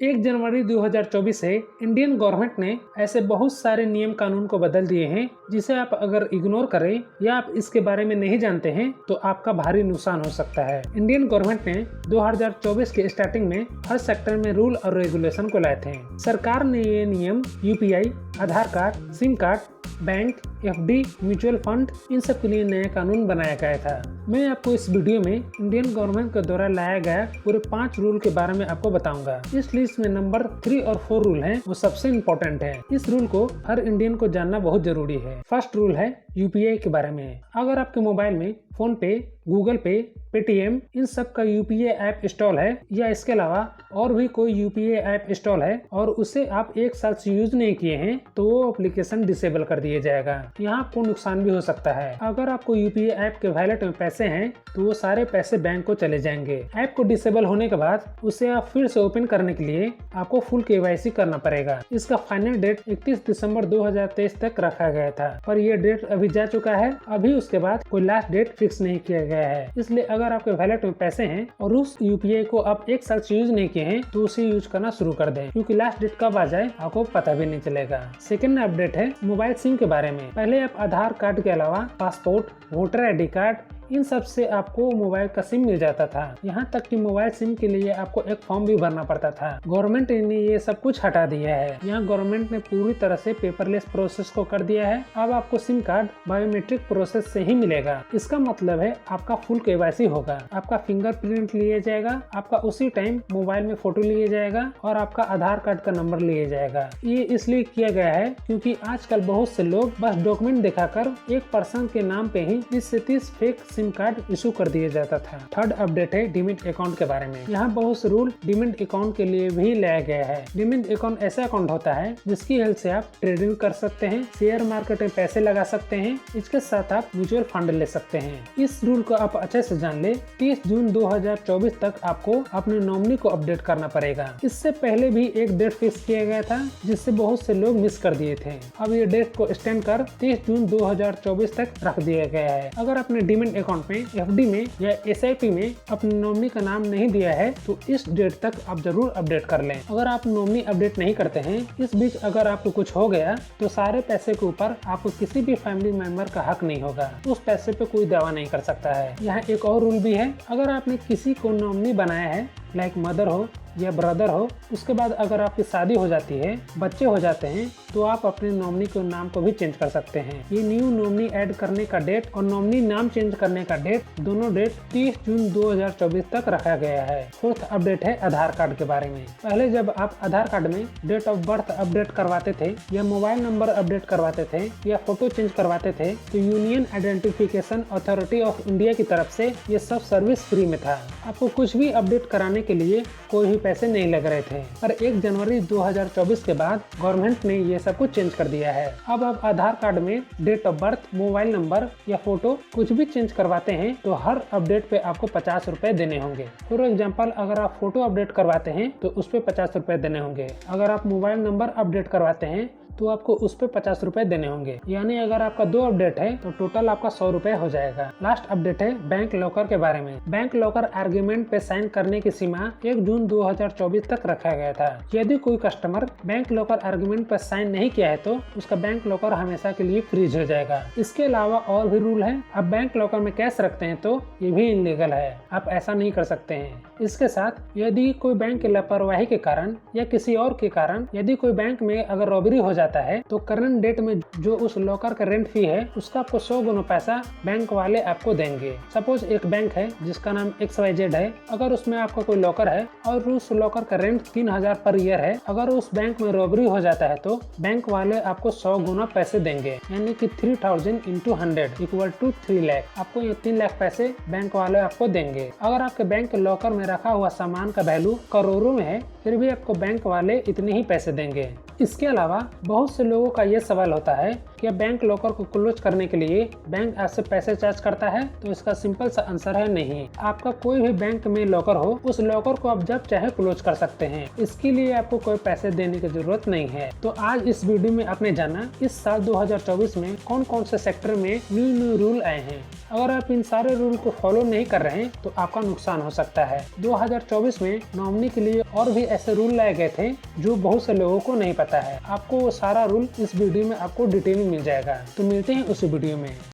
1 जनवरी 2024 से Indian government ने ऐसे बहुत सारे नियम कानून को बदल दिए हैं जिसे आप अगर इग्नोर करें या आप इसके बारे में नहीं जानते हैं तो आपका भारी नुकसान हो सकता है। इंडियन गवर्नमेंट ने 2024 के स्टार्टिंग में हर सेक्टर में रूल और रेगुलेशन को लाए थे। सरकार ने ये नियम UPI, Aadhaar card, SIM card, bank, FD, mutual fund, इन सब के लिए नया कानून बनाया गया था। मैं आपको इस वीडियो में इंडियन गवर्नमेंट के द्वारा लाया गया पूरे 5 रूल के बारे में आपको बताऊंगा। इस लिस्ट में नंबर 3 और 4 रूल हैं, वो सबसे इम्पोर्टेंट है। इस रूल को हर इंडियन को जानना बहुत जरूरी है। फर्स्ट रूल है यूपीआई के बारे में। अगर आपके मोबाइल में फोन पे, गूगल पे, पेटीएम, इन सब का यूपीआई ऐप इंस्टॉल है या इसके अलावा और भी कोई यूपीआई ऐप इंस्टॉल है और उसे आप 1 साल से यूज नहीं किए हैं तो वो एप्लीकेशन डिसेबल कर दिया जाएगा। यहाँ आपको नुकसान भी हो सकता है। अगर आपको यूपीआई ऐप के वॉलेट में पैसे हैं तो वो सारे पैसे बैंक को चले जाएंगे। ऐप को डिसेबल होने के बाद उसे आप फिर से ओपन करने के लिए आपको फुल केवाईसी करना पड़ेगा। इसका फाइनल डेट 31 दिसंबर 2023 तक रखा गया था, पर यह डेट अभी जा चुका है। अभी उसके बाद कोई लास्ट डेट फिक्स नहीं किया गया है। इसलिए अगर आपके वॉलेट में पैसे हैं और उस यूपीआई को आप 1 साल से यूज नहीं किए हैं तो उसे यूज करना शुरू कर दें, क्योंकि लास्ट डेट कब आ जाए आपको पता भी नहीं चलेगा। सेकंड अपडेट है मोबाइल सिम के बारे में। पहले आप आधार कार्ड के अलावा पासपोर्ट, वोटर आईडी कार्ड, इन सब से आपको मोबाइल का सिम मिल जाता था। यहाँ तक कि मोबाइल सिम के लिए आपको एक फॉर्म भी भरना पड़ता था। गवर्नमेंट ने ये सब कुछ हटा दिया है। यहाँ गवर्नमेंट ने पूरी तरह से पेपरलेस प्रोसेस को कर दिया है। अब आपको सिम कार्ड बायोमेट्रिक प्रोसेस से ही मिलेगा। इसका मतलब है आपका फुल केवाईसी होगा, आपका फिंगरप्रिंट लिया जाएगा, आपका उसी टाइम मोबाइल में फोटो लिया जाएगा और आपका आधार कार्ड का नंबर लिया जाएगा। ये इसलिए किया गया है क्योंकि आजकल बहुत से लोग बस डॉक्यूमेंट दिखाकर एक पर्सन के नाम पे ही 20 से 30 फेक सिम कार्ड इशू कर दिया जाता था। थर्ड अपडेट है डीमैट अकाउंट के बारे में। यहाँ बहुत से रूल डीमैट अकाउंट के लिए भी लाया गया है। डीमैट अकाउंट ऐसा अकाउंट होता है जिसकी हेल्प से आप ट्रेडिंग कर सकते हैं, शेयर मार्केट में पैसे लगा सकते हैं, इसके साथ आप म्यूचुअल फंड ले सकते हैं। इस रूल को आप अच्छे से जान ले। 30 जून 2024 तक आपको अपने नॉमिनी को अपडेट करना पड़ेगा। इससे पहले भी एक डेट फिक्स किया गया था जिससे बहुत से लोग मिस कर दिए थे। अब ये डेट को एक्सटेंड कर 30 जून 2024 तक रख दिया गया है। अगर अपने डीमैट अकाउंट में, एफडी में या एसआईपी में अपने नॉमिनी का नाम नहीं दिया है तो इस डेट तक आप जरूर अपडेट कर लें। अगर आप नॉमिनी अपडेट नहीं करते हैं, इस बीच अगर आपको कुछ हो गया तो सारे पैसे के ऊपर आपको किसी भी फैमिली मेंबर का हक नहीं होगा। उस पैसे पे कोई दावा नहीं कर सकता है। यहाँ एक और रूल भी है। अगर आपने किसी को नॉमिनी बनाया है, लाइक मदर हो या ब्रदर हो, उसके बाद अगर आपकी शादी हो जाती है, बच्चे हो जाते हैं, तो आप अपने नॉमिनी के नाम को भी चेंज कर सकते हैं। ये न्यू नॉमिनी ऐड करने का डेट और नॉमिनी नाम चेंज करने का डेट, दोनों डेट 30 जून 2024 तक रखा गया है। फोर्थ अपडेट है आधार कार्ड के बारे में। पहले जब आप आधार कार्ड में डेट ऑफ बर्थ अपडेट करवाते थे या मोबाइल नंबर अपडेट करवाते थे या फोटो चेंज करवाते थे तो union identification authority of India की तरफ से ये सब सर्विस फ्री में था। आपको कुछ भी अपडेट कराने के लिए कोई भी पैसे नहीं लग रहे थे। पर 1 जनवरी 2024 के बाद गवर्नमेंट ने ये सब कुछ चेंज कर दिया है। अब आप आधार कार्ड में date of birth, mobile number या फोटो कुछ भी चेंज करवाते हैं तो हर अपडेट पे आपको 50 रुपए देने होंगे। फॉर एग्जाम्पल, अगर आप फोटो अपडेट करवाते हैं तो उस पे 50 रुपए देने होंगे। अगर आप मोबाइल नंबर अपडेट करवाते हैं तो आपको उस पे 50 रुपए देने होंगे। यानी अगर आपका 2 अपडेट है तो टोटल आपका 100 रुपए हो जाएगा। लास्ट अपडेट है बैंक लॉकर के बारे में। बैंक लॉकर एग्रीमेंट पे साइन करने की सीमा 1 जून 2024 तक रखा गया था। यदि कोई कस्टमर बैंक लॉकर एग्रीमेंट पर साइन नहीं किया है तो उसका बैंक लॉकर हमेशा के लिए फ्रीज हो जाएगा। इसके अलावा और भी रूल है। आप बैंक लॉकर में कैश रखते हैं तो ये भी इनलीगल है, आप ऐसा नहीं कर सकते हैं। इसके साथ यदि कोई बैंक की लापरवाही के कारण या किसी और के कारण यदि कोई बैंक में अगर रॉबरी हो जाता है तो करंट डेट में जो उस लॉकर का रेंट फी है उसका आपको 100 गुना पैसा बैंक वाले आपको देंगे। सपोज एक बैंक है जिसका नाम XYZ है। अगर उसमें आपका कोई लॉकर है और उस लॉकर का रेंट 3000 पर ईयर है, अगर उस बैंक में रॉबरी हो जाता है तो बैंक वाले आपको 100 गुना पैसे देंगे, यानी कि 3000 into 100 इक्वल टू 3 लाख। आपको ये 3 लाख पैसे बैंक वाले आपको देंगे। अगर आपके बैंक के लॉकर में रखा हुआ सामान का वैल्यू करोड़ों में है फिर भी आपको बैंक वाले इतने ही पैसे देंगे। इसके अलावा बहुत से लोगों का ये सवाल होता है कि बैंक लॉकर को क्लोज करने के लिए बैंक आपसे पैसे चार्ज करता है, तो इसका सिंपल सा आंसर है नहीं। आपका कोई भी बैंक में लॉकर हो, उस लॉकर को आप जब चाहे क्लोज कर सकते हैं। इसके लिए आपको कोई पैसे देने की जरूरत नहीं है। तो आज इस वीडियो में आपने जाना इस साल 2024 में कौन कौन से सेक्टर में न्यू रूल आए हैं। अगर आप इन सारे रूल को फॉलो नहीं कर रहे हैं तो आपका नुकसान हो सकता है। 2024 में नॉमिनी के लिए और भी ऐसे रूल लाए गए थे जो बहुत से लोगों को नहीं पता है। आपको वो सारा रूल इस वीडियो में आपको डिटेल में मिल जाएगा। तो मिलते हैं उस वीडियो में।